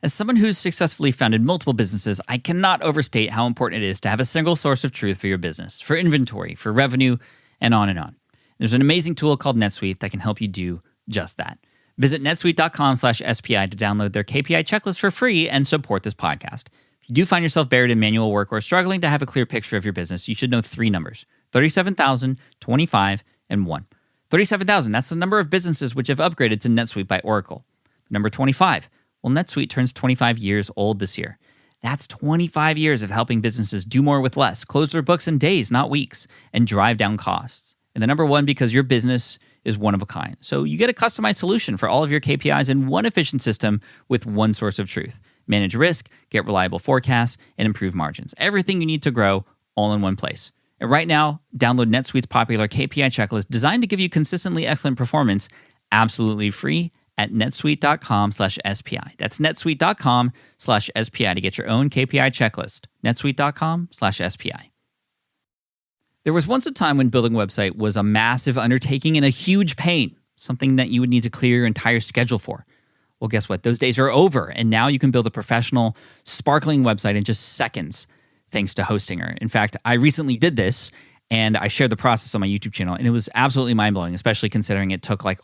As someone who's successfully founded multiple businesses, I cannot overstate how important it is to have a single source of truth for your business, for inventory, for revenue, and on and on. There's an amazing tool called NetSuite that can help you do just that. Visit netsuite.com/SPI to download their KPI checklist for free and support this podcast. If you do find yourself buried in manual work or struggling to have a clear picture of your business, you should know 3 numbers: 37,000, 25, and 1. 37,000, that's the number of businesses which have upgraded to NetSuite by Oracle. Number 25, well, NetSuite turns 25 years old this year. That's 25 years of helping businesses do more with less, close their books in days, not weeks, and drive down costs. And the number 1, because your business is one of a kind. So you get a customized solution for all of your KPIs in one efficient system with one source of truth. Manage risk, get reliable forecasts, and improve margins. Everything you need to grow all in one place. And right now, download NetSuite's popular KPI checklist designed to give you consistently excellent performance absolutely free at netsuite.com/SPI. That's netsuite.com/SPI to get your own KPI checklist. netsuite.com/SPI. There was once a time when building a website was a massive undertaking and a huge pain, something that you would need to clear your entire schedule for. Well, guess what? Those days are over, and now you can build a professional, sparkling website in just seconds, thanks to Hostinger. In fact, I recently did this, and I shared the process on my YouTube channel, and it was absolutely mind-blowing, especially considering it took like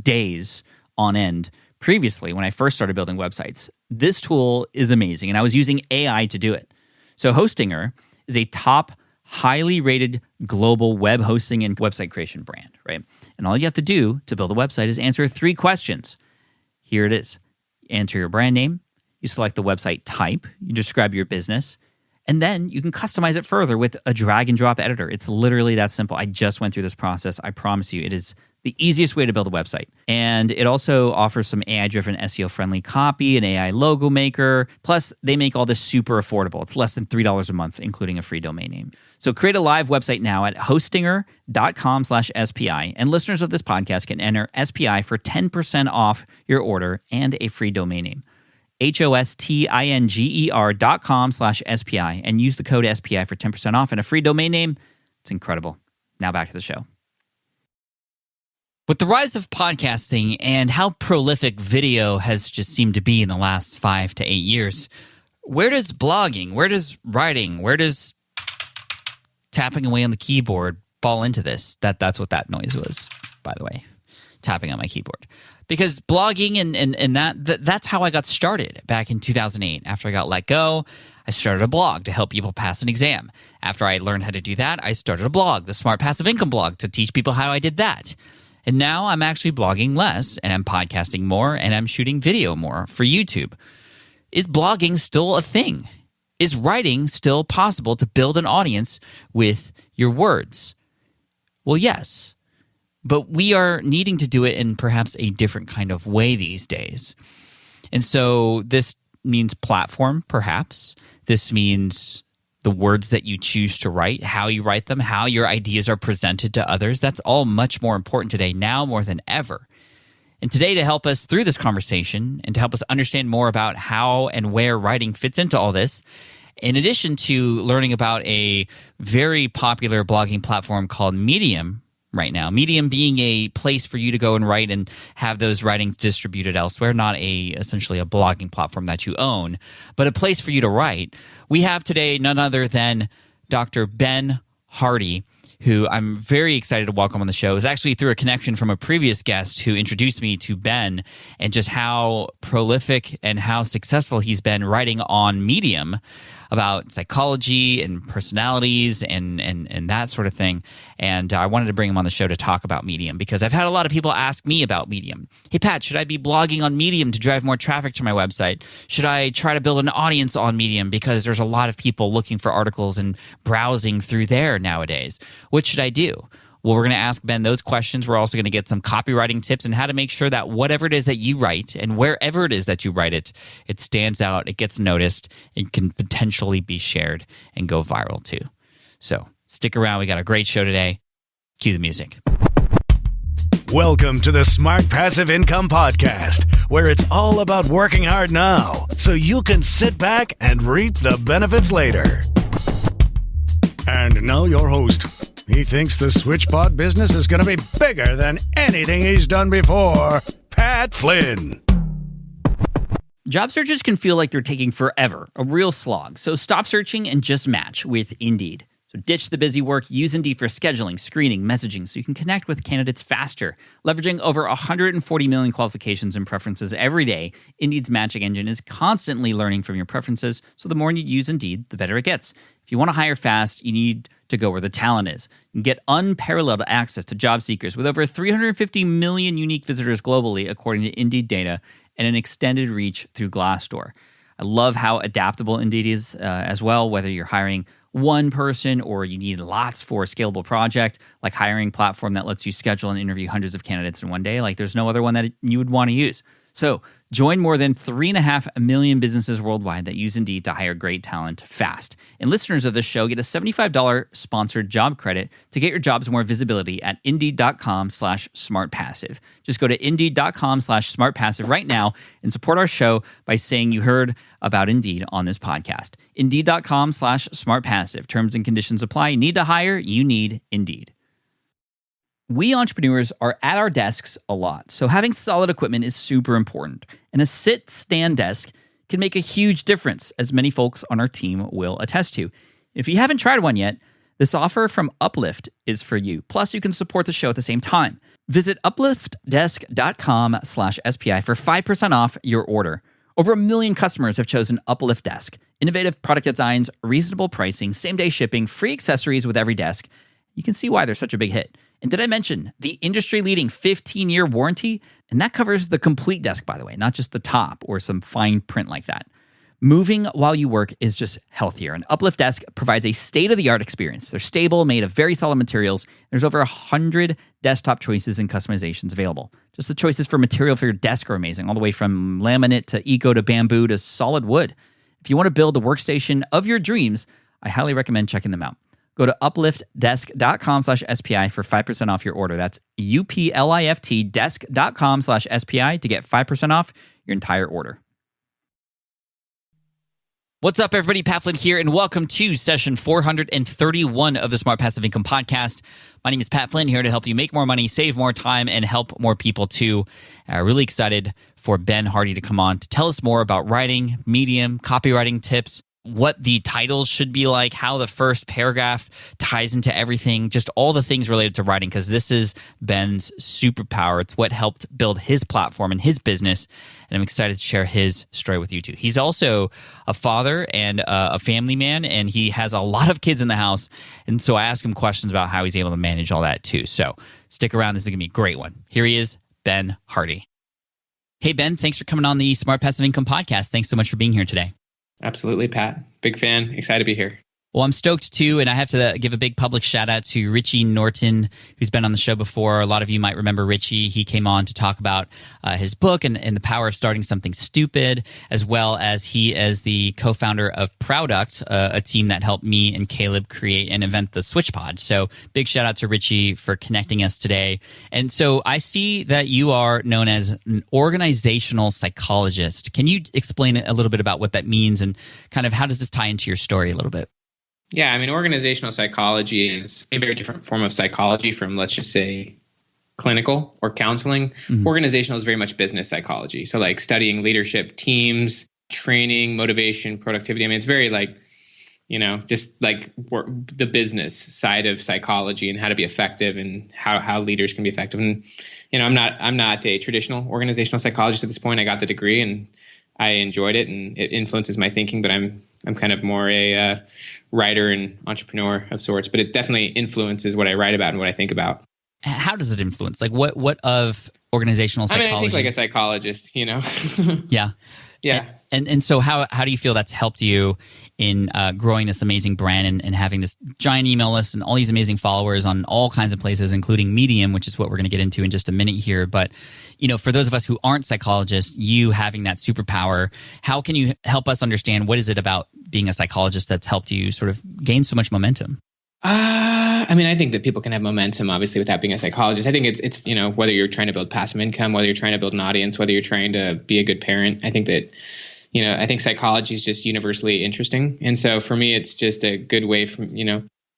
days on end previously when I first started building websites. This tool is amazing, and I was using AI to do it. So Hostinger is a top, highly rated global web hosting and website creation brand, right? And all you have to do to build a website is answer 3 questions. Here it is. Enter your brand name, you select the website type, you describe your business, and then you can customize it further with a drag and drop editor. It's literally that simple. I just went through this process. I promise you, it is the easiest way to build a website. And it also offers some AI-driven SEO-friendly copy, an AI logo maker. Plus, they make all this super affordable. It's less than $3 a month, including a free domain name. So create a live website now at hostinger.com/SPI. And listeners of this podcast can enter SPI for 10% off your order and a free domain name. hostinger.com/SPI and use the code SPI for 10% off and a free domain name. It's incredible. Now back to the show. With the rise of podcasting and how prolific video has just seemed to be in the last 5 to 8 years, where does blogging, where does writing, where does tapping away on the keyboard fall into this? That's what that noise was, by the way, tapping on my keyboard. Because blogging and that's how I got started back in 2008. After I got let go, I started a blog to help people pass an exam. After I learned how to do that, I started a blog, the Smart Passive Income blog, to teach people how I did that. And now I'm actually blogging less, and I'm podcasting more, and I'm shooting video more for YouTube. Is blogging still a thing? Is writing still possible to build an audience with your words? Well, yes. But we are needing to do it in perhaps a different kind of way these days. And so this means platform, perhaps. This means the words that you choose to write, how you write them, how your ideas are presented to others. That's all much more important today, now more than ever. And today, to help us through this conversation and to help us understand more about how and where writing fits into all this, in addition to learning about a very popular blogging platform called Medium right now, Medium being a place for you to go and write and have those writings distributed elsewhere, not essentially a blogging platform that you own, but a place for you to write. We have today none other than Dr. Ben Hardy, who I'm very excited to welcome on the show. It was actually through a connection from a previous guest who introduced me to Ben and just how prolific and how successful he's been writing on Medium about psychology and personalities and that sort of thing. And I wanted to bring him on the show to talk about Medium because I've had a lot of people ask me about Medium. Hey, Pat, should I be blogging on Medium to drive more traffic to my website? Should I try to build an audience on Medium because there's a lot of people looking for articles and browsing through there nowadays? What should I do? Well, we're going to ask Ben those questions. We're also going to get some copywriting tips and how to make sure that whatever it is that you write and wherever it is that you write it, it stands out, it gets noticed, it can potentially be shared and go viral too. So stick around. We got a great show today. Cue the music. Welcome to the Smart Passive Income Podcast, where it's all about working hard now so you can sit back and reap the benefits later. And now your host. He thinks the SwitchPod business is going to be bigger than anything he's done before. Pat Flynn. Job searches can feel like they're taking forever, a real slog. So stop searching and just match with Indeed. So ditch the busy work, use Indeed for scheduling, screening, messaging so you can connect with candidates faster. Leveraging over 140 million qualifications and preferences every day, Indeed's matching engine is constantly learning from your preferences, so the more you use Indeed, the better it gets. If you want to hire fast, you need to go where the talent is. You can get unparalleled access to job seekers with over 350 million unique visitors globally, according to Indeed data, and an extended reach through Glassdoor. I love how adaptable Indeed is as well, whether you're hiring one person or you need lots for a scalable project, like hiring platform that lets you schedule and interview hundreds of candidates in one day. Like there's no other one that you would want to use. So join more than 3.5 million businesses worldwide that use Indeed to hire great talent fast. And listeners of this show get a $75 sponsored job credit to get your jobs more visibility at Indeed.com/smartpassive. Just go to Indeed.com/smartpassive right now and support our show by saying you heard about Indeed on this podcast. Indeed.com/smartpassive. Terms and conditions apply. Need to hire? You need Indeed. We entrepreneurs are at our desks a lot, so having solid equipment is super important. And a sit-stand desk can make a huge difference, as many folks on our team will attest to. If you haven't tried one yet, this offer from Uplift is for you. Plus, you can support the show at the same time. Visit upliftdesk.com/SPI for 5% off your order. Over 1 million customers have chosen Uplift Desk. Innovative product designs, reasonable pricing, same-day shipping, free accessories with every desk. You can see why they're such a big hit. And did I mention the industry-leading 15-year warranty? And that covers the complete desk, by the way, not just the top or some fine print like that. Moving while you work is just healthier. And Uplift Desk provides a state-of-the-art experience. They're stable, made of very solid materials. There's over 100 desktop choices and customizations available. Just the choices for material for your desk are amazing, all the way from laminate to eco to bamboo to solid wood. If you want to build the workstation of your dreams, I highly recommend checking them out. Go to upliftdesk.com/SPI for 5% off your order. That's UPLIFT desk.com/SPI to get 5% off your entire order. What's up, everybody? Pat Flynn here, and welcome to session 431 of the Smart Passive Income Podcast. My name is Pat Flynn, here to help you make more money, save more time, and help more people too. Really excited for Ben Hardy to come on to tell us more about writing, medium, copywriting tips, what the titles should be like, how the first paragraph ties into everything, just all the things related to writing, because this is Ben's superpower. It's what helped build his platform and his business, and I'm excited to share his story with you too. He's also a father and a family man, and he has a lot of kids in the house, and so I ask him questions about how he's able to manage all that too. So stick around. This is going to be a great one. Here he is, Ben Hardy. Hey, Ben, thanks for coming on the Smart Passive Income Podcast. Thanks so much for being here today. Absolutely, Pat. Big fan. Excited to be here. Well, I'm stoked too, and I have to give a big public shout out to Richie Norton, who's been on the show before. A lot of you might remember Richie. He came on to talk about his book and the power of starting something stupid, as well as he is the co-founder of Product, a team that helped me and Caleb create and invent the SwitchPod. So big shout out to Richie for connecting us today. And so I see that you are known as an organizational psychologist. Can you explain a little bit about what that means and kind of how does this tie into your story a little bit? Yeah, I mean, organizational psychology is a very different form of psychology from, let's just say, clinical or counseling. Mm-hmm. Organizational is very much business psychology. So like studying leadership, teams, training, motivation, productivity. I mean, it's very like, just like the business side of psychology and how to be effective and how leaders can be effective. And, I'm not a traditional organizational psychologist at this point. I got the degree and I enjoyed it and it influences my thinking, but I'm kind of more a writer and entrepreneur of sorts, but it definitely influences what I write about and what I think about. How does it influence? Like what of organizational psychology? I think like a psychologist, Yeah. Yeah. And so how do you feel that's helped you in growing this amazing brand and having this giant email list and all these amazing followers on all kinds of places, including Medium, which is what we're going to get into in just a minute here. But, for those of us who aren't psychologists, you having that superpower, how can you help us understand what is it about being a psychologist that's helped you sort of gain so much momentum? I think that people can have momentum, obviously, without being a psychologist. I think it's whether you're trying to build passive income, whether you're trying to build an audience, whether you're trying to be a good parent. I think that, I think psychology is just universally interesting. And so for me, it's just a good way from,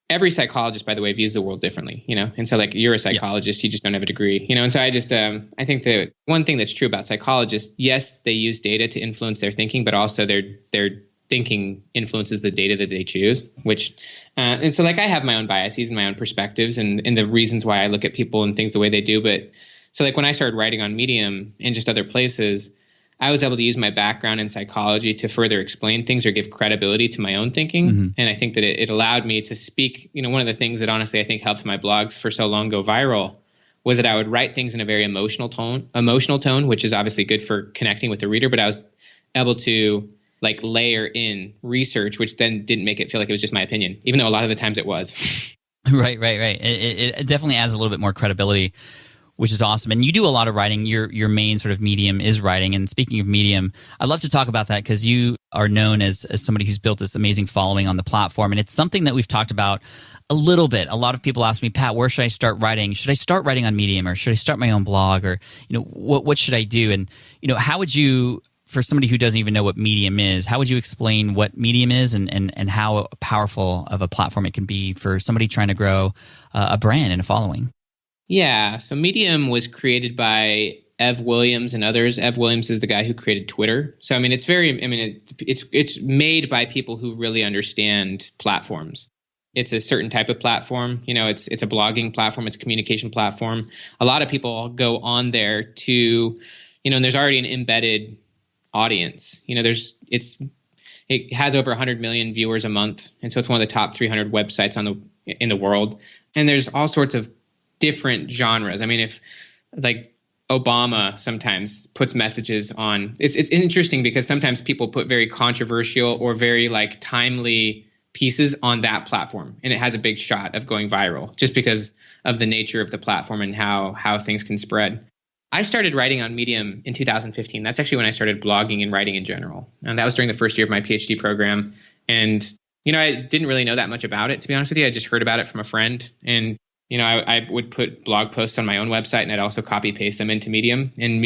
every psychologist, by the way, views the world differently, and so like you're a psychologist, you just don't have a degree, and so I just I think that one thing that's true about psychologists, yes, they use data to influence their thinking, but also their thinking influences the data that they choose, which and so like I have my own biases and my own perspectives and the reasons why I look at people and things the way they do. But so like when I started writing on Medium and just other places, I was able to use my background in psychology to further explain things or give credibility to my own thinking. Mm-hmm. And I think that it allowed me to speak. One of the things that honestly I think helped my blogs for so long go viral was that I would write things in a very emotional tone, which is obviously good for connecting with the reader. But I was able to like layer in research, which then didn't make it feel like it was just my opinion, even though a lot of the times it was. Right. It definitely adds a little bit more credibility, which is awesome. And you do a lot of writing. Your main sort of medium is writing. And speaking of medium, I'd love to talk about that because you are known as somebody who's built this amazing following on the platform. And it's something that we've talked about a little bit. A lot of people ask me, Pat, where should I start writing? Should I start writing on Medium or should I start my own blog? Or, what should I do? And, how would you, for somebody who doesn't even know what Medium is, how would you explain what Medium is and how powerful of a platform it can be for somebody trying to grow a brand and a following? Yeah, so Medium was created by Ev Williams and others. Ev Williams is the guy who created Twitter. So it's made by people who really understand platforms. It's a certain type of platform. It's a blogging platform. It's a communication platform. A lot of people go on there to, and there's already an embedded audience. It has over 100 million viewers a month, and so it's one of the top 300 websites in the world. And there's all sorts of different genres. If like Obama sometimes puts messages on, it's interesting because sometimes people put very controversial or very like timely pieces on that platform, and it has a big shot of going viral just because of the nature of the platform and how things can spread. I started writing on Medium in 2015. That's actually when I started blogging and writing in general. And that was during the first year of my PhD program. And, I didn't really know that much about it, to be honest with you. I just heard about it from a friend. And, I would put blog posts on my own website and I'd also copy paste them into Medium. And,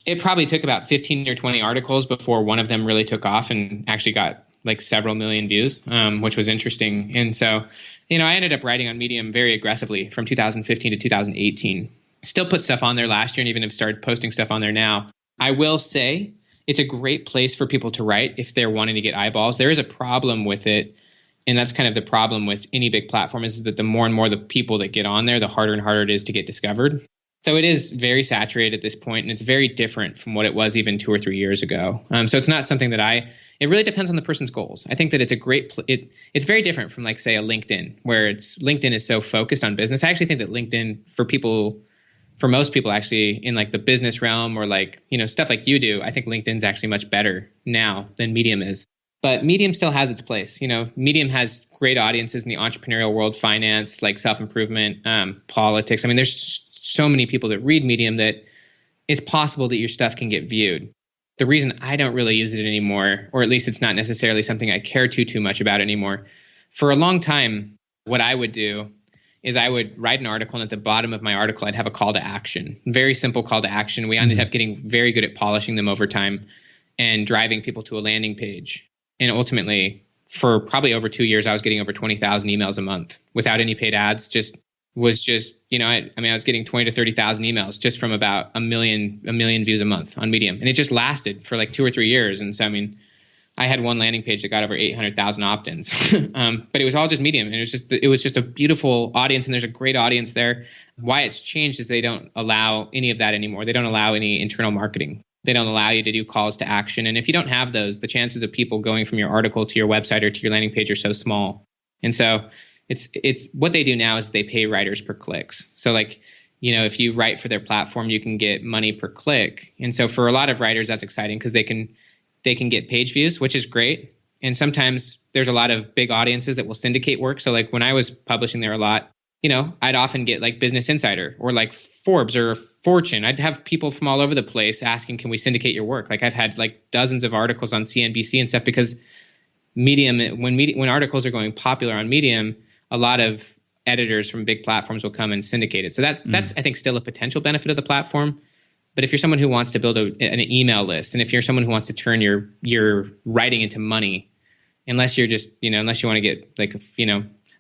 it probably took about 15 or 20 articles before one of them really took off and actually got like several million views, which was interesting. And so, I ended up writing on Medium very aggressively from 2015 to 2018. Still put stuff on there last year and even have started posting stuff on there now. I will say it's a great place for people to write if they're wanting to get eyeballs. There is a problem with it, and that's kind of the problem with any big platform is that the more and more the people that get on there, the harder and harder it is to get discovered. So it is very saturated at this point, and it's very different from what it was even 2 or 3 years ago. So it's not something that it really depends on the person's goals. I think that it's a great, it's very different from like say a LinkedIn where LinkedIn is so focused on business. I actually think that LinkedIn for most people actually in like the business realm or like, stuff like you do, I think LinkedIn's actually much better now than Medium is. But Medium still has its place. Medium has great audiences in the entrepreneurial world, finance, like self-improvement, politics. There's so many people that read Medium that it's possible that your stuff can get viewed. The reason I don't really use it anymore, or at least it's not necessarily something I care too much about anymore. For a long time, what I would do is I would write an article, and at the bottom of my article, I'd have a call to action. Very simple call to action. We ended up getting very good at polishing them over time and driving people to a landing page. And ultimately, for probably over 2 years, I was getting over 20,000 emails a month without any paid ads. I was getting 20 to 30,000 emails just from about a million views a month on Medium. And it just lasted for like 2 or 3 years. And so, I had one landing page that got over 800,000 opt-ins, but it was all just Medium. And it was just a beautiful audience, and there's a great audience there. Why it's changed is they don't allow any of that anymore. They don't allow any internal marketing. They don't allow you to do calls to action. And if you don't have those, the chances of people going from your article to your website or to your landing page are so small. And so it's what they do now is they pay writers per clicks. So like, if you write for their platform, you can get money per click. And so for a lot of writers, that's exciting because they can get page views, which is great. And sometimes there's a lot of big audiences that will syndicate work. So like when I was publishing there a lot, I'd often get like Business Insider or like Forbes or Fortune. I'd have people from all over the place asking, can we syndicate your work? Like I've had like dozens of articles on CNBC and stuff because Medium, when articles are going popular on Medium, a lot of editors from big platforms will come and syndicate it. So that's I think still a potential benefit of the platform. But if you're someone who wants to build an email list, and if you're someone who wants to turn your writing into money, unless you want to get like,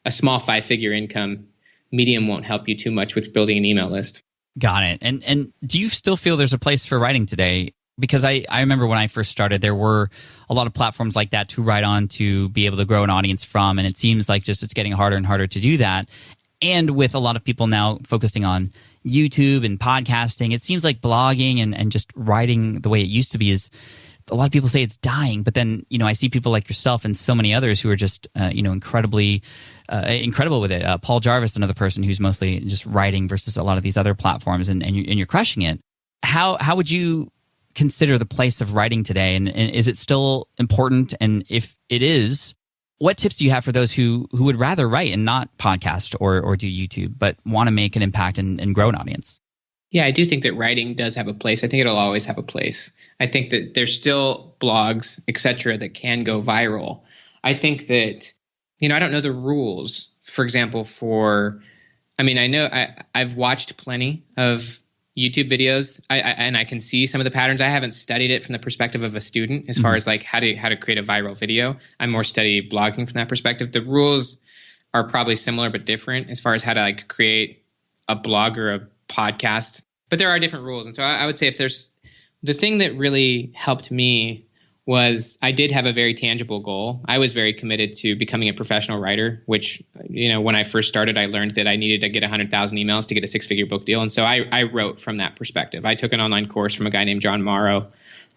a small 5-figure income, Medium won't help you too much with building an email list. Got it. And do you still feel there's a place for writing today? Because I remember when I first started, there were a lot of platforms like that to write on to be able to grow an audience from. And it seems like just it's getting harder and harder to do that. And with a lot of people now focusing on YouTube and podcasting, it seems like blogging and just writing the way it used to be is, a lot of people say it's dying. But then, I see people like yourself and so many others who are just, incredibly incredible with it. Paul Jarvis, another person who's mostly just writing versus a lot of these other platforms, and you're crushing it. How would you consider the place of writing today? And is it still important? And if it is, what tips do you have for those who would rather write and not podcast or do YouTube, but want to make an impact and grow an audience? Yeah, I do think that writing does have a place. I think it'll always have a place. I think that there's still blogs, et cetera, that can go viral. I think that, I don't know the rules, for example, I've watched plenty of YouTube videos, and I can see some of the patterns. I haven't studied it from the perspective of a student as far as like how to create a viral video. I more study blogging from that perspective. The rules are probably similar but different as far as how to like create a blog or a podcast, but there are different rules. And so I would say if there's the thing that really helped me was I did have a very tangible goal. I was very committed to becoming a professional writer, which, when I first started, I learned that I needed to get 100,000 emails to get a 6-figure book deal. And so I wrote from that perspective. I took an online course from a guy named John Morrow,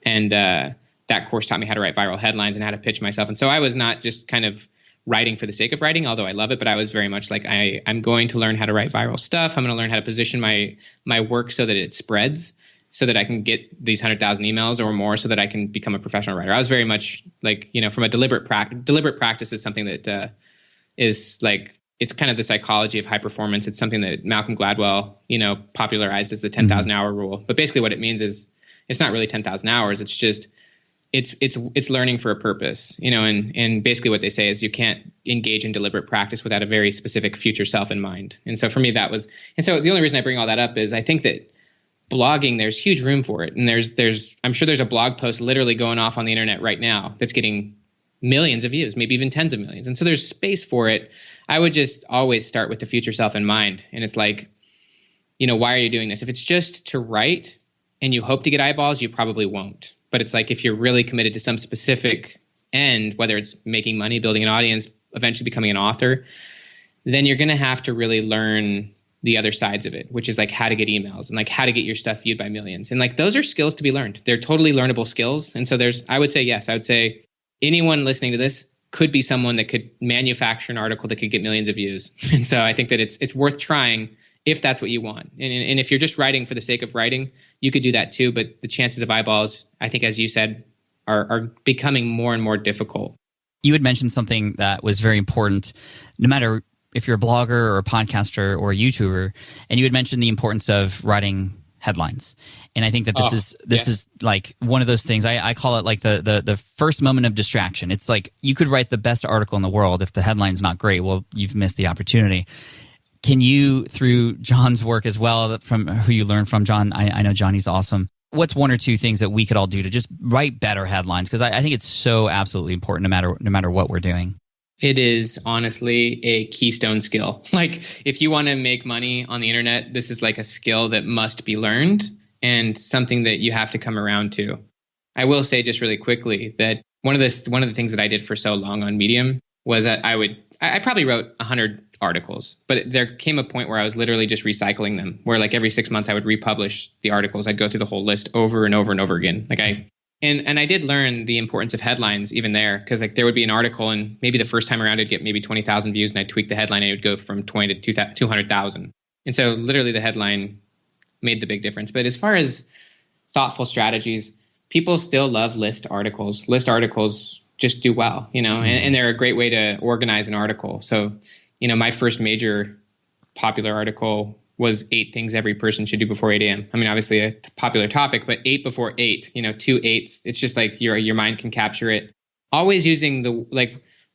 and that course taught me how to write viral headlines and how to pitch myself. And so I was not just kind of writing for the sake of writing, although I love it, but I was very much like, I'm going to learn how to write viral stuff. I'm going to learn how to position my work so that it spreads, so that I can get these 100,000 emails or more, so that I can become a professional writer. I was very much like, from a deliberate practice is something that is like, it's kind of the psychology of high performance. It's something that Malcolm Gladwell, popularized as the 10,000 hour rule. But basically what it means is it's not really 10,000 hours. It's just, it's learning for a purpose, and basically what they say is you can't engage in deliberate practice without a very specific future self in mind. And so for me, and so the only reason I bring all that up is I think that blogging, there's huge room for it. And I'm sure there's a blog post literally going off on the internet right now that's getting millions of views, maybe even tens of millions. And so there's space for it. I would just always start with the future self in mind. And it's like, why are you doing this? If it's just to write and you hope to get eyeballs, you probably won't. But it's like, if you're really committed to some specific end, whether it's making money, building an audience, eventually becoming an author, then you're going to have to really learn the other sides of it, which is like how to get emails and like how to get your stuff viewed by millions. And like, those are skills to be learned. They're totally learnable skills. And so I would say anyone listening to this could be someone that could manufacture an article that could get millions of views. And so I think that it's worth trying if that's what you want. And if you're just writing for the sake of writing, you could do that too. But the chances of eyeballs, I think, as you said, are becoming more and more difficult. You had mentioned something that was very important, no matter if you're a blogger or a podcaster or a YouTuber, and you had mentioned the importance of writing headlines. And I think that this is like one of those things. I call it like the first moment of distraction. It's like you could write the best article in the world. If the headline's not great, well, you've missed the opportunity. Can you, through John's work as well, from who you learned from, John, I know Johnny's awesome. What's one or two things that we could all do to just write better headlines? Because I think it's so absolutely important no matter what we're doing. It is honestly a keystone skill. Like, if you want to make money on the internet, this is like a skill that must be learned and something that you have to come around to. I will say just really quickly that one of the things that I did for so long on Medium was that I probably wrote 100 articles, but there came a point where I was literally just recycling them, where like every 6 months I would republish the articles. I'd go through the whole list over and over and over again. And I did learn the importance of headlines even there, because like there would be an article and maybe the first time around it'd get maybe 20,000 views, and I'd tweak the headline and it would go from 20 to 200,000. And so literally the headline made the big difference. But as far as thoughtful strategies, people still love list articles. List articles just do well, and they're a great way to organize an article. So, my first major popular article was 8 things every person should do before 8 a.m. I mean, obviously a popular topic, but 8 before 8, 2 8s. It's just like your mind can capture it. Always using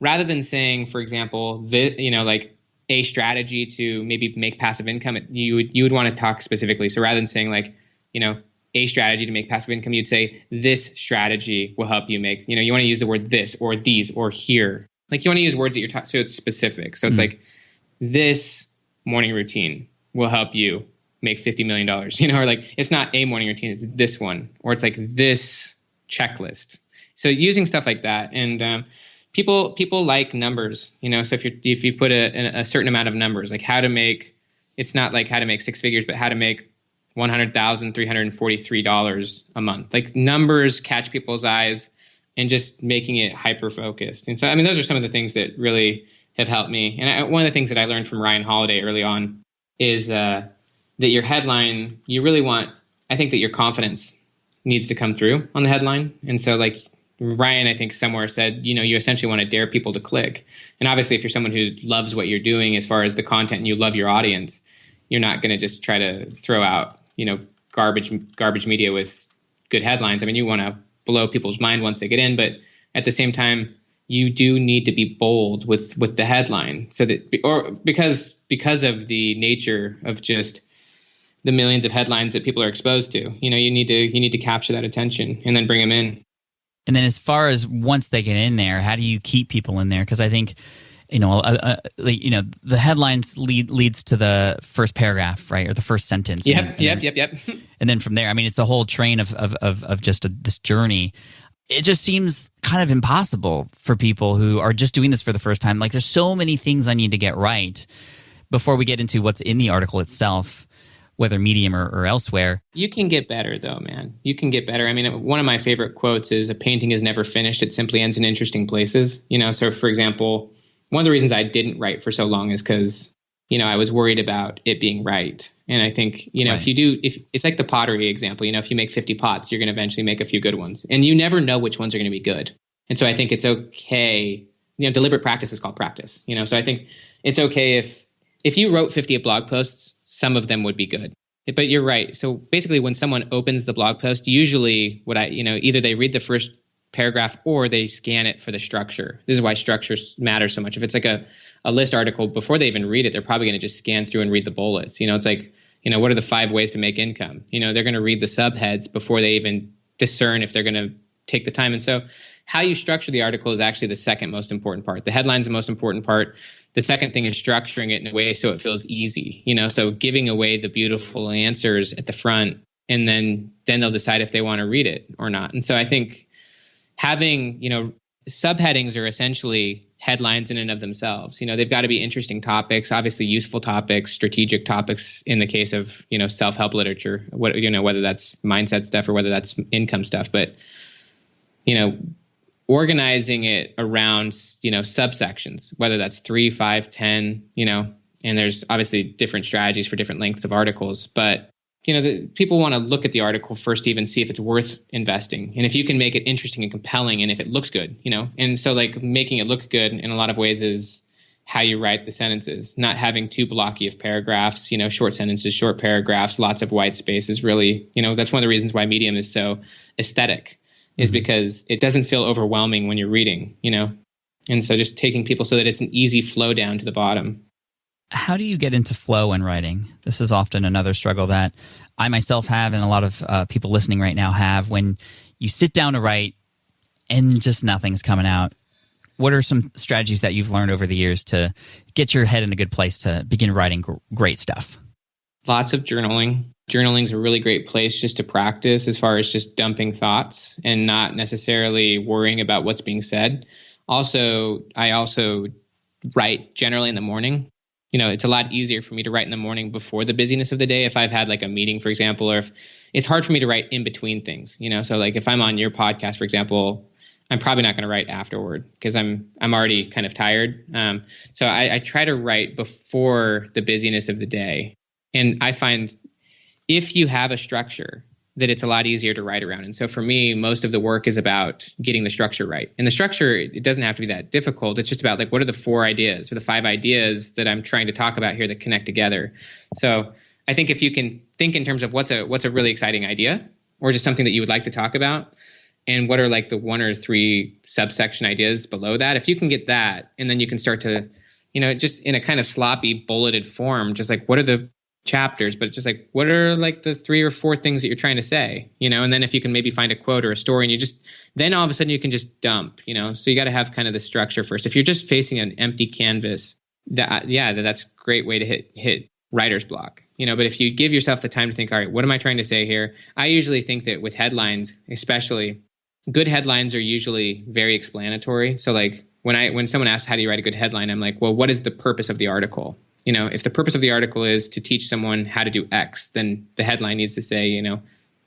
rather than saying, for example, like a strategy to maybe make passive income, you would want to talk specifically. So rather than saying a strategy to make passive income, you'd say this strategy will help you make, you want to use the word this or these or here. Like you want to use words that you're so it's specific. So it's like, this morning routine will help you make $50 million, or like, it's not a morning routine, it's this one, or it's like this checklist. So using stuff like that. And people like numbers, so if you put a certain amount of numbers, like it's not like how to make six figures, but how to make $100,343 a month. Like numbers catch people's eyes, and just making it hyper focused. And so, those are some of the things that really have helped me. And one of the things that I learned from Ryan Holiday early on is that your headline, I think that your confidence needs to come through on the headline. And so like Ryan, I think somewhere said, you essentially want to dare people to click. And obviously if you're someone who loves what you're doing as far as the content and you love your audience, you're not going to just try to throw out, garbage media with good headlines. You want to blow people's mind once they get in, but at the same time, you do need to be bold with the headline, so that, or because of the nature of just the millions of headlines that people are exposed to, you need to capture that attention and then bring them in. And then as far as once they get in there, how do you keep people in there? Because I think, the headlines leads to the first paragraph, right, or the first sentence. Yep. And then from there, it's a whole train of just this journey. It just seems kind of impossible for people who are just doing this for the first time. Like, there's so many things I need to get right before we get into what's in the article itself, whether Medium or elsewhere. You can get better, though, man. You can get better. One of my favorite quotes is, "A painting is never finished. It simply ends in interesting places." So for example, one of the reasons I didn't write for so long is because, I was worried about it being right. And I think, right. if it's like the pottery example, if you make 50 pots, you're going to eventually make a few good ones, and you never know which ones are going to be good. And so I think it's okay. Deliberate practice is called practice, so I think it's okay if you wrote 50 blog posts, some of them would be good. But you're right. So basically when someone opens the blog post, usually either they read the first paragraph or they scan it for the structure. This is why structure matters so much. If it's like a list article, before they even read it, they're probably going to just scan through and read the bullets. It's like, what are the 5 ways to make income? They're going to read the subheads before they even discern if they're going to take the time. And so how you structure the article is actually the second most important part. The headline's the most important part. The second thing is structuring it in a way so it feels easy, so giving away the beautiful answers at the front, and then they'll decide if they want to read it or not. And so I think having, subheadings are essentially headlines in and of themselves. They've got to be interesting topics, obviously useful topics, strategic topics in the case of, self-help literature, whether that's mindset stuff or whether that's income stuff. But, organizing it around, subsections, whether that's 3, 5, 10, and there's obviously different strategies for different lengths of articles. But people want to look at the article first to even see if it's worth investing. And if you can make it interesting and compelling, and if it looks good, and so like making it look good in a lot of ways is how you write the sentences, not having too blocky of paragraphs, short sentences, short paragraphs, lots of white space is really, that's one of the reasons why Medium is so aesthetic, is because it doesn't feel overwhelming when you're reading, and so just taking people so that it's an easy flow down to the bottom. How do you get into flow in writing? This is often another struggle that I myself have, and a lot of people listening right now have, when you sit down to write and just nothing's coming out. What are some strategies that you've learned over the years to get your head in a good place to begin writing great stuff? Lots of journaling. Journaling is a really great place just to practice as far as just dumping thoughts and not necessarily worrying about what's being said. I also write generally in the morning. It's a lot easier for me to write in the morning before the busyness of the day. If I've had like a meeting, for example, or if it's hard for me to write in between things, so like if I'm on your podcast, for example, I'm probably not going to write afterward because I'm already kind of tired. So I try to write before the busyness of the day. And I find if you have a structure, that it's a lot easier to write around. And so for me, most of the work is about getting the structure right. And the structure, it doesn't have to be that difficult. It's just about like, what are the 4 ideas or the 5 ideas that I'm trying to talk about here that connect together? So I think if you can think in terms of what's a really exciting idea, or just something that you would like to talk about, and what are like the 1 or 3 subsection ideas below that, if you can get that, and then you can start to, just in a kind of sloppy bulleted form, just like what are the chapters, but it's just like, what are like the 3 or 4 things that you're trying to say, and then if you can maybe find a quote or a story, and then all of a sudden you can just dump, so you got to have kind of the structure first. If you're just facing an empty canvas, that's a great way to hit writer's block, but if you give yourself the time to think, all right, what am I trying to say here? I usually think that with headlines, especially, good headlines are usually very explanatory. So like when someone asks, how do you write a good headline? I'm like, well, what is the purpose of the article? If the purpose of the article is to teach someone how to do X, then the headline needs to say,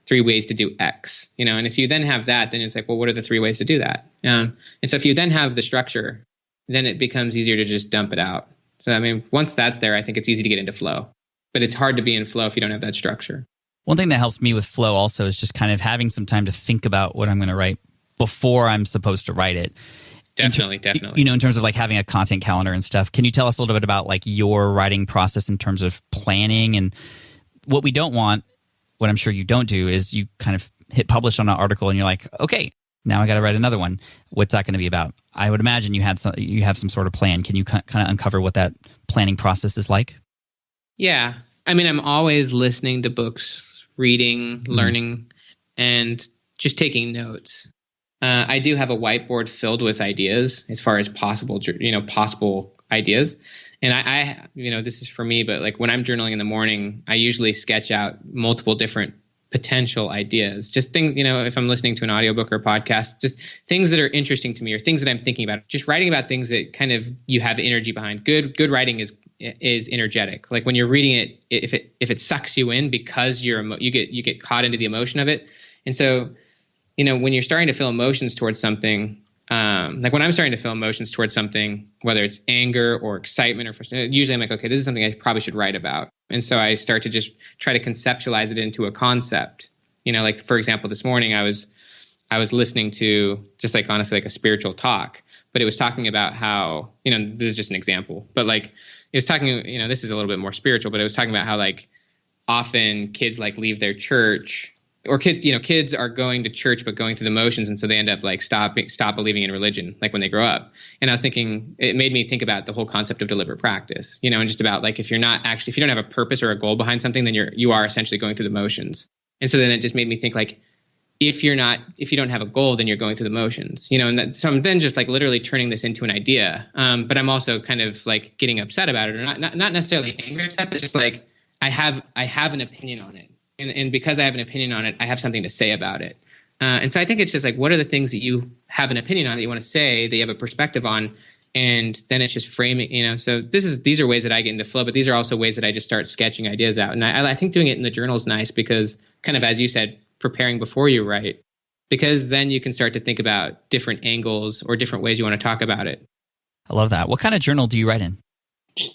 3 ways to do X, and if you then have that, then it's like, well, what are the 3 ways to do that? And so if you then have the structure, then it becomes easier to just dump it out. So, once that's there, I think it's easy to get into flow, but it's hard to be in flow if you don't have that structure. One thing that helps me with flow also is just kind of having some time to think about what I'm going to write before I'm supposed to write it. Definitely. In terms of like having a content calendar and stuff. Can you tell us a little bit about like your writing process in terms of planning? And what we don't want, what I'm sure you don't do, is you kind of hit publish on an article and you're like, okay, now I got to write another one. What's that going to be about? I would imagine you have some sort of plan. Can you kind of uncover what that planning process is like? Yeah. I'm always listening to books, reading, learning, and just taking notes. I do have a whiteboard filled with ideas as far as possible ideas. And I this is for me, but like when I'm journaling in the morning, I usually sketch out multiple different potential ideas, just things, if I'm listening to an audiobook or a podcast, just things that are interesting to me or things that I'm thinking about, just writing about things that kind of you have energy behind. Good writing is energetic. Like when you're reading it, if it sucks you in because you get caught into the emotion of it. And so, when you're starting to feel emotions towards something, like when I'm starting to feel emotions towards something, whether it's anger or excitement or frustration, usually I'm like, okay, this is something I probably should write about. And so I start to just try to conceptualize it into a concept. Like for example, this morning I was listening to just like honestly like a spiritual talk, but it was talking about how, this is just an example, but like it was talking, this is a little bit more spiritual, but it was talking about how like often kids like leave their church. Or kids are going to church, but going through the motions. And so they end up like stop believing in religion, like when they grow up. And I was thinking, it made me think about the whole concept of deliberate practice, and just about like, if you don't have a purpose or a goal behind something, then you are essentially going through the motions. And so then it just made me think like, if you don't have a goal, then you're going through the motions, so I'm then just like literally turning this into an idea. But I'm also kind of like getting upset about it, or not necessarily angry or upset, but just like, I have an opinion on it. And because I have an opinion on it, I have something to say about it. And so I think it's just like, what are the things that you have an opinion on that you want to say, that you have a perspective on? And then it's just framing, so these are ways that I get into flow, but these are also ways that I just start sketching ideas out. And I think doing it in the journal is nice because kind of, as you said, preparing before you write, because then you can start to think about different angles or different ways you want to talk about it. I love that. What kind of journal do you write in?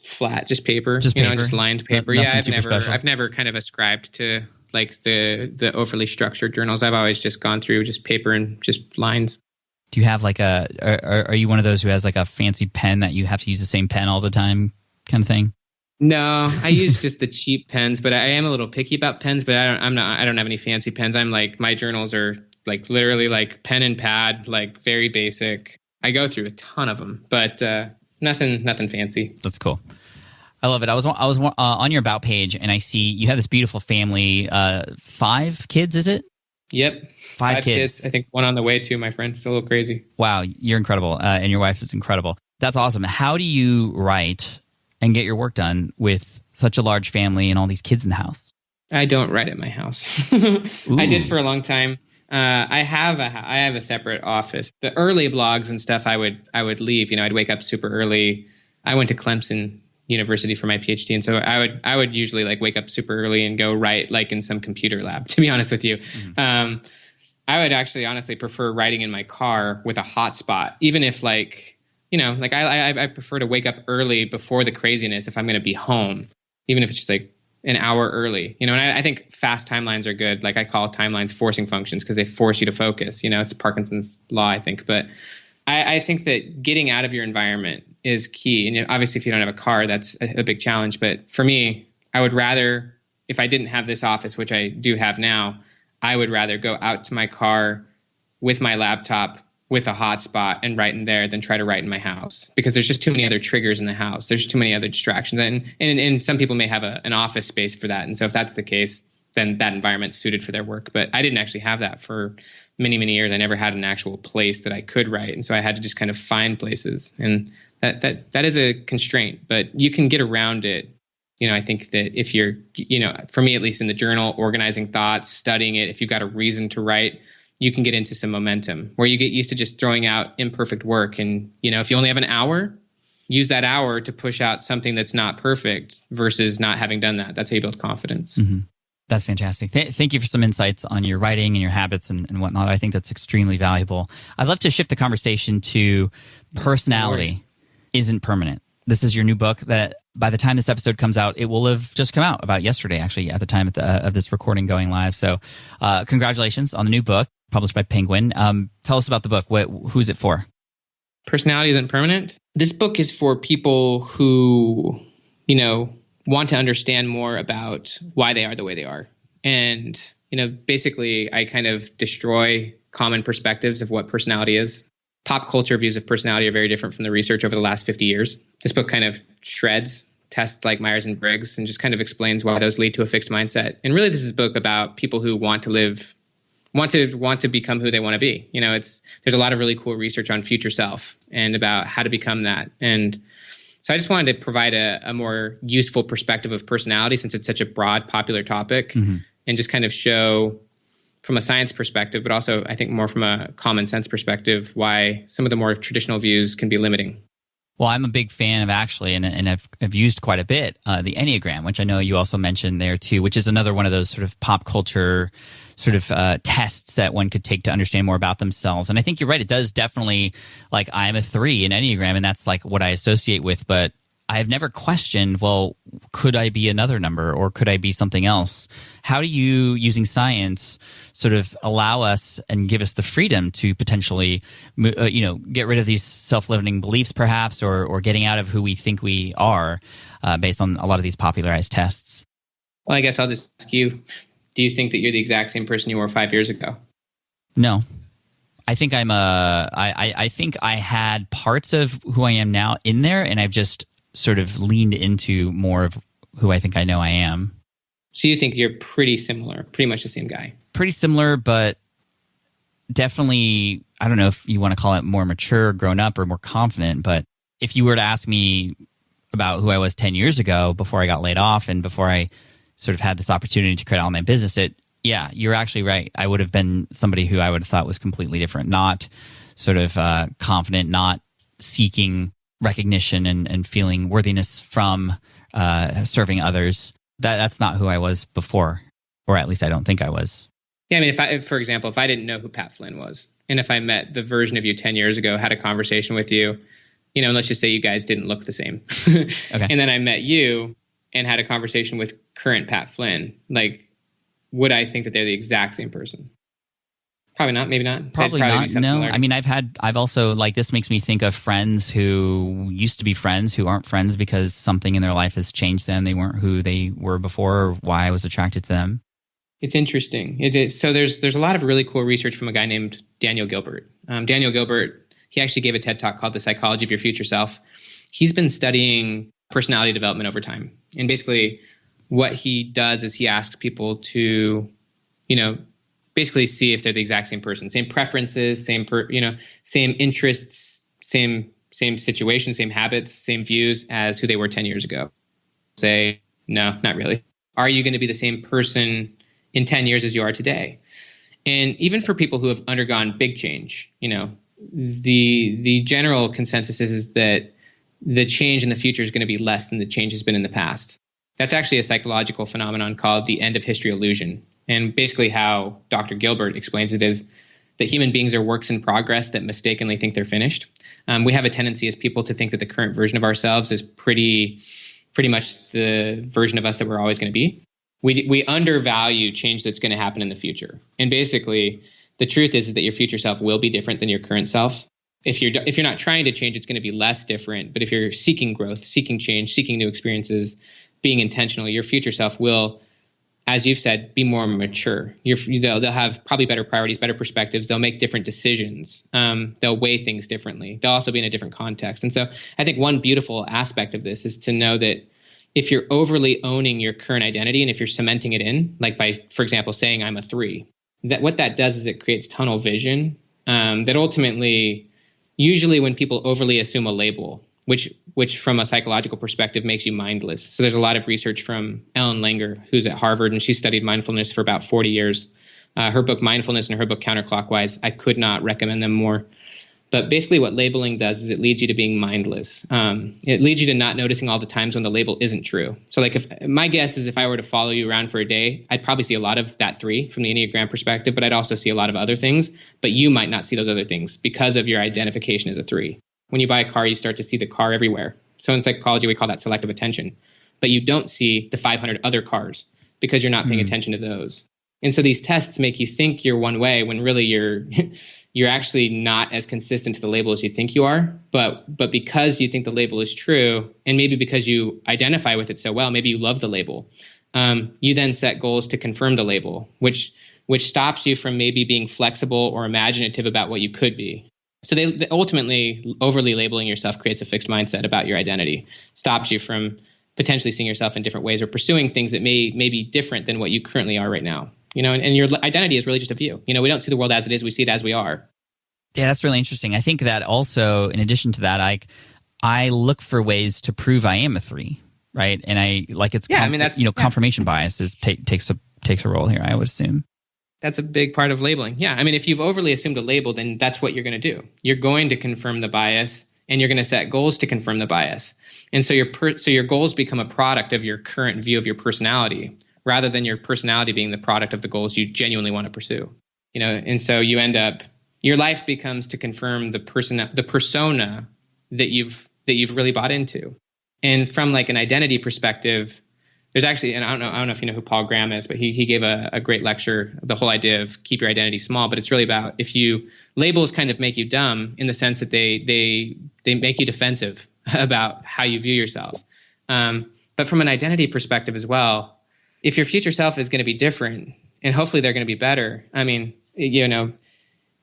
Flat, just paper, just lined paper. Yeah, I've never kind of ascribed to like the overly structured journals. I've always just gone through just paper and just lines. Do you have like are you one of those who has like a fancy pen that you have to use the same pen all the time kind of thing? No, I use just the cheap pens, but I am a little picky about pens, but I don't have any fancy pens. I'm like, my journals are like literally like pen and pad, like very basic. I go through a ton of them, but nothing fancy. That's cool. I love it. I was on your About page, and I see you have this beautiful family. 5 kids, is it? Yep. 5 kids. I think one on the way too, my friend. It's a little crazy. Wow, you're incredible. And your wife is incredible. That's awesome. How do you write and get your work done with such a large family and all these kids in the house? I don't write at my house. I did for a long time. I have a separate office. The early blogs and stuff I would leave. I'd wake up super early. I went to Clemson University for my PhD, and so I would usually like wake up super early and go write like in some computer lab. To be honest with you, I would actually honestly prefer writing in my car with a hotspot, even if like I prefer to wake up early before the craziness if I'm going to be home, even if it's just like an hour early, and I think fast timelines are good. Like I call timelines forcing functions because they force you to focus, it's Parkinson's law, I think. But I think that getting out of your environment is key. And obviously if you don't have a car, that's a big challenge. But for me, I would rather, if I didn't have this office, which I do have now, I would rather go out to my car with my laptop with a hotspot and write in there than try to write in my house, because there's just too many other triggers in the house. There's too many other distractions. And some people may have an office space for that. And so if that's the case, then that environment's suited for their work. But I didn't actually have that for many, many years. I never had an actual place that I could write. And so I had to just kind of find places. And that is a constraint, but you can get around it. I think that if you're, for me, at least in the journal, organizing thoughts, studying it, if you've got a reason to write, you can get into some momentum where you get used to just throwing out imperfect work. And, if you only have an hour, use that hour to push out something that's not perfect versus not having done that. That's how you build confidence. Mm-hmm. That's fantastic. Thank you for some insights on your writing and your habits and whatnot. I think that's extremely valuable. I'd love to shift the conversation to personality isn't permanent. This is your new book that by the time this episode comes out, it will have just come out about yesterday, actually, at the time of this recording going live. So congratulations on the new book published by Penguin. Tell us about the book. Who's it for? Personality isn't permanent. This book is for people who, want to understand more about why they are the way they are. And, basically I kind of destroy common perspectives of what personality is. Pop culture views of personality are very different from the research over the last 50 years. This book kind of shreds tests like Myers and Briggs and just kind of explains why those lead to a fixed mindset. And really, this is a book about people who want to become who they want to be. There's a lot of really cool research on future self and about how to become that. And so I just wanted to provide a more useful perspective of personality, since it's such a broad, popular topic, mm-hmm. and just kind of show from a science perspective, but also I think more from a common sense perspective, why some of the more traditional views can be limiting. Well, I'm a big fan of actually, and I've used quite a bit, the Enneagram, which I know you also mentioned there too, which is another one of those sort of pop culture sort of tests that one could take to understand more about themselves. And I think you're right. It does definitely, like, I'm a 3 in Enneagram, and that's like what I associate with, but I've never questioned, well, could I be another number or could I be something else? How do you, using science, sort of allow us and give us the freedom to potentially, get rid of these self-limiting beliefs perhaps, or getting out of who we think we are based on a lot of these popularized tests? Well, I guess I'll just ask you, do you think that you're the exact same person you were 5 years ago? No. I think I think I had parts of who I am now in there, and I've just sort of leaned into more of who I think I know I am. So you think you're pretty similar, pretty much the same guy? Pretty similar, but definitely, I don't know if you want to call it more mature, grown up, or more confident, but if you were to ask me about who I was 10 years ago before I got laid off and before I sort of had this opportunity to create all my business, yeah, you're actually right. I would have been somebody who I would have thought was completely different, not sort of confident, not seeking recognition and feeling worthiness from serving others. That's not who I was before, or at least I don't think I was. Yeah, I mean, for example, if I didn't know who Pat Flynn was, and if I met the version of you 10 years ago, had a conversation with you, and let's just say you guys didn't look the same. Okay. And then I met you and had a conversation with current Pat Flynn, like, would I think that they're the exact same person? Probably not. Maybe not. Probably not. No. I mean, I've also, like, this makes me think of friends who used to be friends who aren't friends because something in their life has changed them. They weren't who they were before, or why I was attracted to them. It's interesting. So there's a lot of really cool research from a guy named Daniel Gilbert. Daniel Gilbert, he actually gave a TED Talk called The Psychology of Your Future Self. He's been studying personality development over time. And basically what he does is he asks people to, basically see if they're the exact same person, same preferences, same interests, same situation, same habits, same views as who they were 10 years ago. Say, no, not really. Are you going to be the same person in 10 years as you are today? And even for people who have undergone big change, the general consensus is that the change in the future is going to be less than the change has been in the past. That's actually a psychological phenomenon called the end of history illusion. And basically how Dr. Gilbert explains it is that human beings are works in progress that mistakenly think they're finished. We have a tendency as people to think that the current version of ourselves is pretty much the version of us that we're always going to be. We undervalue change that's going to happen in the future. And basically, the truth is that your future self will be different than your current self. If you're not trying to change, it's going to be less different. But if you're seeking growth, seeking change, seeking new experiences, being intentional, your future self will as you've said, be more mature. They'll have probably better priorities, better perspectives. They'll make different decisions. They'll weigh things differently. They'll also be in a different context. And so I think one beautiful aspect of this is to know that if you're overly owning your current identity and if you're cementing it in, like by, for example, saying I'm a 3, that what that does is it creates tunnel vision that ultimately, usually when people overly assume a label, which from a psychological perspective makes you mindless. So there's a lot of research from Ellen Langer, who's at Harvard, and she studied mindfulness for about 40 years. Her book Mindfulness and her book Counterclockwise, I could not recommend them more. But basically what labeling does is it leads you to being mindless. It leads you to not noticing all the times when the label isn't true. So like my guess is if I were to follow you around for a day, I'd probably see a lot of that 3 from the Enneagram perspective, but I'd also see a lot of other things. But you might not see those other things because of your identification as a 3. When you buy a car, you start to see the car everywhere. So in psychology, we call that selective attention. But you don't see the 500 other cars because you're not paying attention to those. And so these tests make you think you're one way when really you're actually not as consistent to the label as you think you are. But because you think the label is true, and maybe because you identify with it so well, maybe you love the label, you then set goals to confirm the label, which stops you from maybe being flexible or imaginative about what you could be. So they ultimately, overly labeling yourself creates a fixed mindset about your identity, stops you from potentially seeing yourself in different ways or pursuing things that may be different than what you currently are right now. And your identity is really just a view. We don't see the world as it is, we see it as we are. Yeah, that's really interesting. I think that also, in addition to that, I look for ways to prove I am a 3, right? And confirmation bias takes a role here, I would assume. That's a big part of labeling. Yeah. If you've overly assumed a label, then that's what you're going to do. You're going to confirm the bias and you're going to set goals to confirm the bias. And so your goals become a product of your current view of your personality rather than your personality being the product of the goals you genuinely want to pursue. And so you end up, your life becomes to confirm the persona that you've really bought into. And from like an identity perspective, there's actually, and I don't know if you know who Paul Graham is, but he gave a great lecture, the whole idea of keep your identity small. But it's really about labels kind of make you dumb in the sense that they make you defensive about how you view yourself. But from an identity perspective as well, if your future self is going to be different, and hopefully they're going to be better,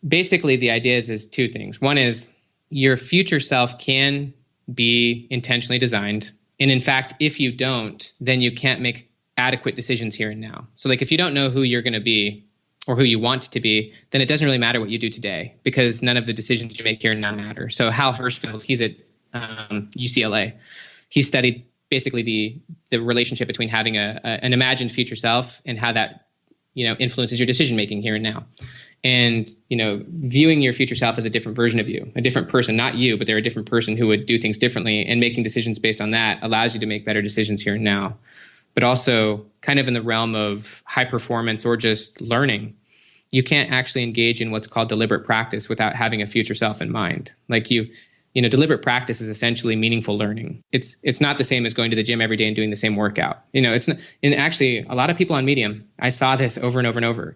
basically the idea is 2 things. One is your future self can be intentionally designed. And in fact, if you don't, then you can't make adequate decisions here and now. So like if you don't know who you're going to be or who you want to be, then it doesn't really matter what you do today because none of the decisions you make here and now matter. So Hal Hershfield, he's at UCLA. He studied basically the relationship between having an imagined future self and how that influences your decision making here and now. And, viewing your future self as a different version of you, a different person, not you, but they're a different person who would do things differently, and making decisions based on that allows you to make better decisions here and now. But also kind of in the realm of high performance or just learning, you can't actually engage in what's called deliberate practice without having a future self in mind. Like deliberate practice is essentially meaningful learning. It's not the same as going to the gym every day and doing the same workout. It's not, and actually a lot of people on Medium, I saw this over and over and over.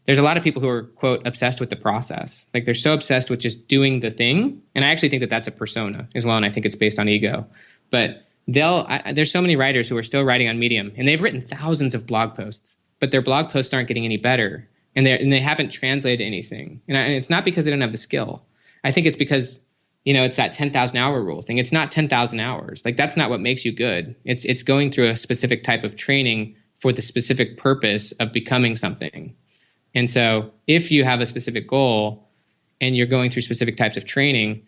There's a lot of people who are, quote, obsessed with the process. Like they're so obsessed with just doing the thing. And I actually think that that's a persona as well. And I think it's based on ego. But there's so many writers who are still writing on Medium and they've written thousands of blog posts, but their blog posts aren't getting any better. And they haven't translated anything. And it's not because they don't have the skill. I think it's because, it's that 10,000 hour rule thing. It's not 10,000 hours. Like that's not what makes you good. It's going through a specific type of training for the specific purpose of becoming something. And so if you have a specific goal and you're going through specific types of training,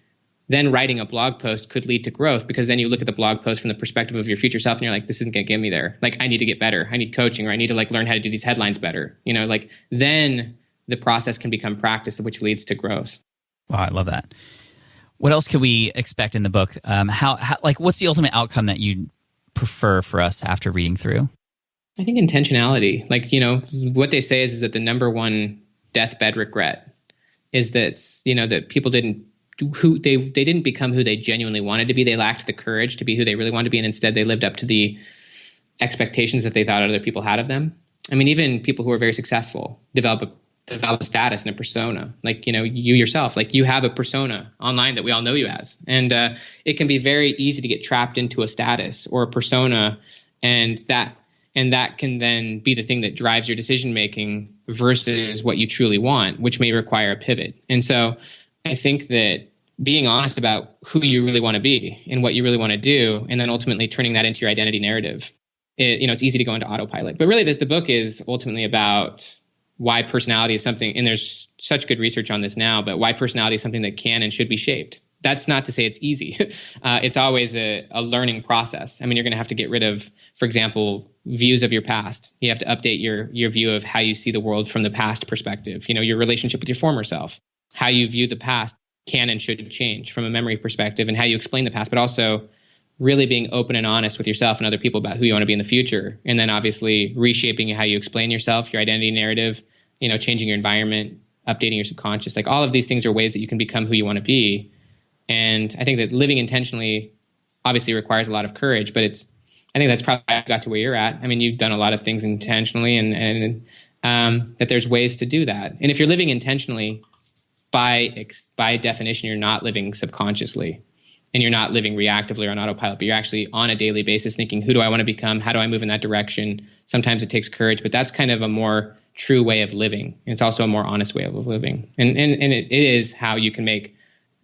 then writing a blog post could lead to growth because then you look at the blog post from the perspective of your future self and you're like, this isn't going to get me there. Like I need to get better. I need coaching, or I need to learn how to do these headlines better. Then the process can become practice, which leads to growth. Wow, I love that. What else could we expect in the book? What's the ultimate outcome that you prefer for us after reading through? I think intentionality. What they say is that the number one deathbed regret is that, that people didn't become who they genuinely wanted to be. They lacked the courage to be who they really wanted to be. And instead they lived up to the expectations that they thought other people had of them. Even people who are very successful develop a status and a persona. You yourself, you have a persona online that we all know you as. And it can be very easy to get trapped into a status or a persona, and that And that can then be the thing that drives your decision making versus what you truly want, which may require a pivot. And so I think that being honest about who you really want to be and what you really want to do, and then ultimately turning that into your identity narrative, it's easy to go into autopilot. But really, the book is ultimately about why personality is something, and there's such good research on this now, but why personality is something that can and should be shaped. That's not to say it's easy. It's always a learning process. I mean, you're going to have to get rid of, for example, views of your past. You have to update your view of how you see the world from the past perspective. Your relationship with your former self, how you view the past can and should change from a memory perspective, and how you explain the past, but also really being open and honest with yourself and other people about who you want to be in the future. And then obviously reshaping how you explain yourself, your identity narrative, changing your environment, updating your subconscious. Like all of these things are ways that you can become who you want to be. And I think that living intentionally obviously requires a lot of courage, but I think that's probably how you got to where you're at. I mean, you've done a lot of things intentionally, and that there's ways to do that. And if you're living intentionally, by definition, you're not living subconsciously, and you're not living reactively or on autopilot, but you're actually on a daily basis thinking, who do I want to become? How do I move in that direction? Sometimes it takes courage, but that's kind of a more true way of living. And it's also a more honest way of living. And it is how you can make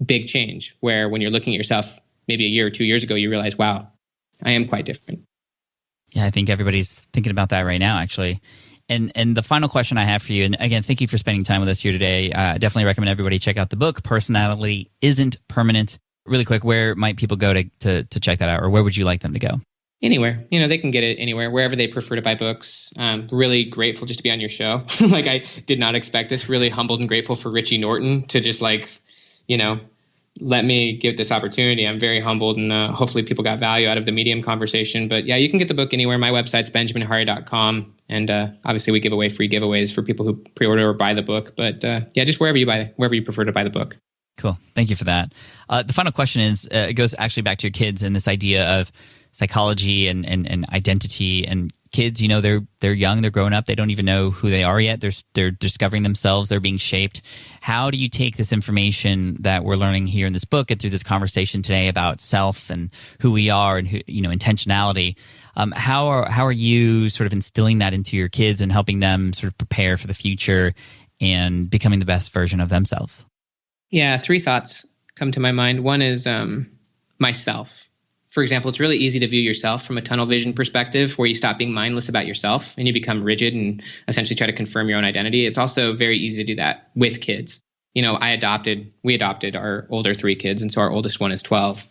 big change, where when you're looking at yourself maybe a year or 2 years ago, you realize, wow, I am quite different. Yeah, I think everybody's thinking about that right now, actually. And the final question I have for you, and again, thank you for spending time with us here today. I definitely recommend everybody check out the book, Personality Isn't Permanent. Really quick, where might people go to check that out, or where would you like them to go? Anywhere. They can get it anywhere, wherever they prefer to buy books. Really grateful just to be on your show. Like, I did not expect this. Really humbled and grateful for Richie Norton to just let me give this opportunity. I'm very humbled, and hopefully people got value out of the Medium conversation. But yeah, you can get the book anywhere. My website's benjaminhardy.com. And obviously we give away free giveaways for people who pre-order or buy the book. But just wherever you prefer to buy the book. Cool. Thank you for that. The final question is, it goes actually back to your kids and this idea of psychology and identity. And kids, they're young, they're growing up, they don't even know who they are yet. They're discovering themselves, they're being shaped. How do you take this information that we're learning here in this book and through this conversation today about self and who we are and intentionality? How are you sort of instilling that into your kids and helping them sort of prepare for the future and becoming the best version of themselves? Yeah, 3 thoughts come to my mind. One is myself. For example, it's really easy to view yourself from a tunnel vision perspective, where you stop being mindless about yourself and you become rigid and essentially try to confirm your own identity. It's also very easy to do that with kids. We adopted our older 3 kids, and so our oldest one is 12.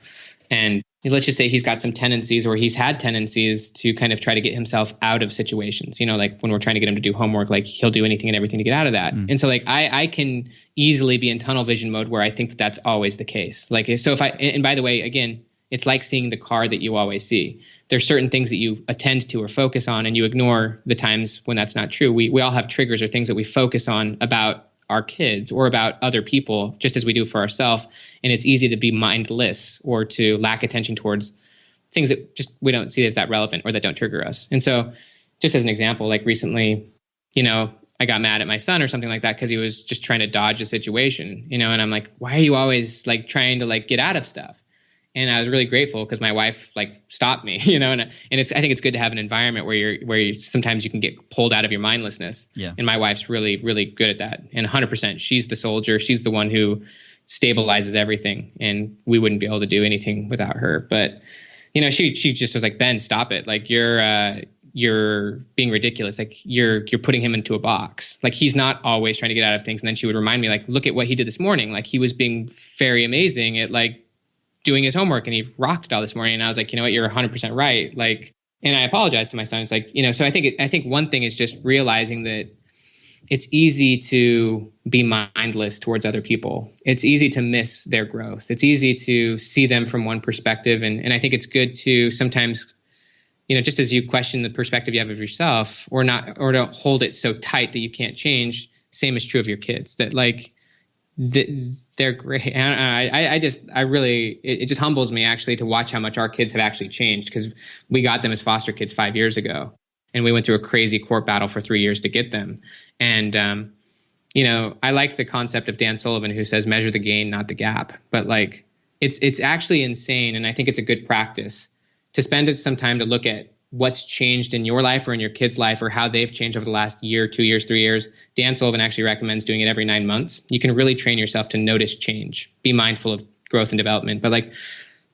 And let's just say he's got some tendencies, or he's had tendencies to kind of try to get himself out of situations. Like when we're trying to get him to do homework, like he'll do anything and everything to get out of that. And so like I can easily be in tunnel vision mode where I think that that's always the case. Like, so and by the way, again, it's like seeing the car that you always see. There's certain things that you attend to or focus on, and you ignore the times when that's not true. We all have triggers or things that we focus on about our kids or about other people, just as we do for ourselves. And it's easy to be mindless or to lack attention towards things that just we don't see as that relevant or that don't trigger us. And so just as an example, like recently, I got mad at my son or something like that because he was just trying to dodge a situation, and I'm like, why are you always like trying to like get out of stuff? And I was really grateful because my wife like stopped me, and I think it's good to have an environment where you sometimes you can get pulled out of your mindlessness. Yeah. And my wife's really, really good at that. And 100%, she's the soldier. She's the one who stabilizes everything, and we wouldn't be able to do anything without her. But, she just was like, Ben, stop it. Like you're being ridiculous. Like you're putting him into a box. Like he's not always trying to get out of things. And then she would remind me, like, look at what he did this morning. Like he was being very amazing at like doing his homework, and he rocked it all this morning. And I was like, you know what, you're 100% right. Like, and I apologized to my son. It's like, so I think one thing is just realizing that it's easy to be mindless towards other people. It's easy to miss their growth. It's easy to see them from one perspective. And I think it's good to sometimes, just as you question the perspective you have of yourself, or don't hold it so tight that you can't change. Same is true of your kids, that like, they're great. And it just humbles me actually to watch how much our kids have actually changed, because we got them as foster kids 5 years ago, and we went through a crazy court battle for 3 years to get them. And, I like the concept of Dan Sullivan, who says, measure the gain, not the gap. But like, it's actually insane. And I think it's a good practice to spend some time to look at what's changed in your life or in your kid's life or how they've changed over the last year, 2 years, 3 years. Dan Sullivan actually recommends doing it every 9 months. You can really train yourself to notice change, be mindful of growth and development. But like,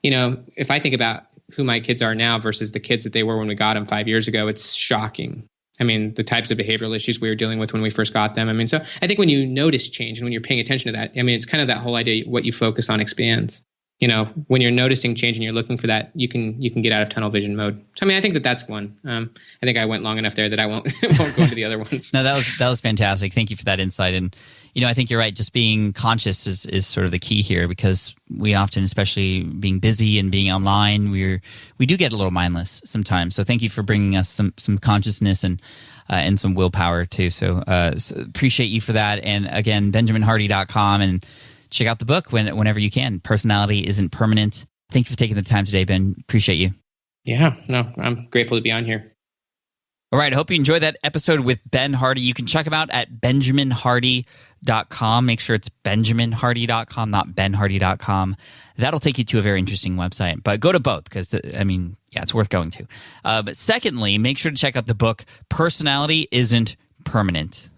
if I think about who my kids are now versus the kids that they were when we got them 5 years ago, it's shocking. I mean, the types of behavioral issues we were dealing with when we first got them. I mean, so I think when you notice change and when you're paying attention to that, I mean, it's kind of that whole idea, what you focus on expands. When you're noticing change and you're looking for that, you can get out of tunnel vision mode. So, I mean, I think that's one. I think I went long enough there that I won't go into the other ones. No, that was fantastic. Thank you for that insight. And, I think you're right. Just being conscious is sort of the key here, because we often, especially being busy and being online, we do get a little mindless sometimes. So thank you for bringing us some consciousness and some willpower too. So appreciate you for that. And again, BenjaminHardy.com, and check out the book whenever you can. Personality Isn't Permanent. Thank you for taking the time today, Ben. Appreciate you. Yeah, no, I'm grateful to be on here. All right, I hope you enjoyed that episode with Ben Hardy. You can check him out at BenjaminHardy.com. Make sure it's BenjaminHardy.com, not BenHardy.com. That'll take you to a very interesting website. But go to both because, it's worth going to. But secondly, make sure to check out the book, Personality Isn't Permanent.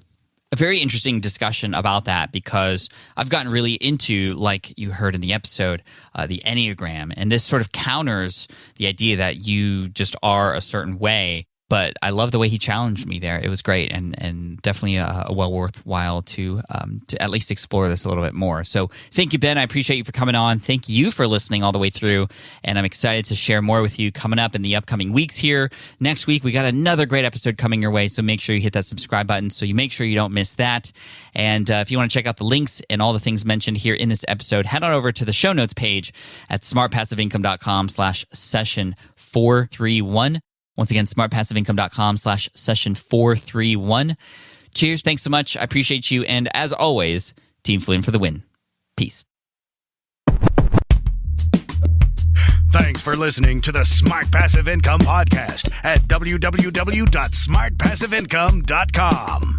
A very interesting discussion about that, because I've gotten really into, like you heard in the episode, the Enneagram. And this sort of counters the idea that you just are a certain way. But I love the way he challenged me there. It was great, and definitely a well worthwhile to at least explore this a little bit more. So thank you, Ben. I appreciate you for coming on. Thank you for listening all the way through, and I'm excited to share more with you coming up in the upcoming weeks here. Next week, we got another great episode coming your way, so make sure you hit that subscribe button so you make sure you don't miss that. And if you want to check out the links and all the things mentioned here in this episode, head on over to the show notes page at smartpassiveincome.com/session431. Once again, smartpassiveincome.com/session431. Cheers. Thanks so much. I appreciate you. And as always, Team Flynn for the win. Peace. Thanks for listening to the Smart Passive Income Podcast at www.smartpassiveincome.com.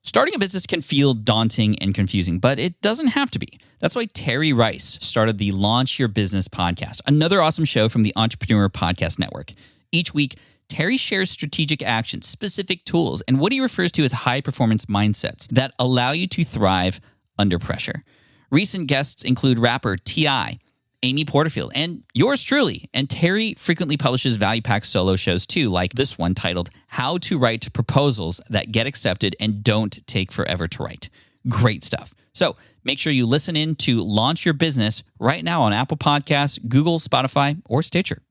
Starting a business can feel daunting and confusing, but it doesn't have to be. That's why Terry Rice started the Launch Your Business podcast, another awesome show from the Entrepreneur Podcast Network. Each week, Terry shares strategic actions, specific tools, and what he refers to as high-performance mindsets that allow you to thrive under pressure. Recent guests include rapper T.I., Amy Porterfield, and yours truly. And Terry frequently publishes value-packed solo shows too, like this one titled How to Write Proposals That Get Accepted and Don't Take Forever to Write. Great stuff. So make sure you listen in to Launch Your Business right now on Apple Podcasts, Google, Spotify, or Stitcher.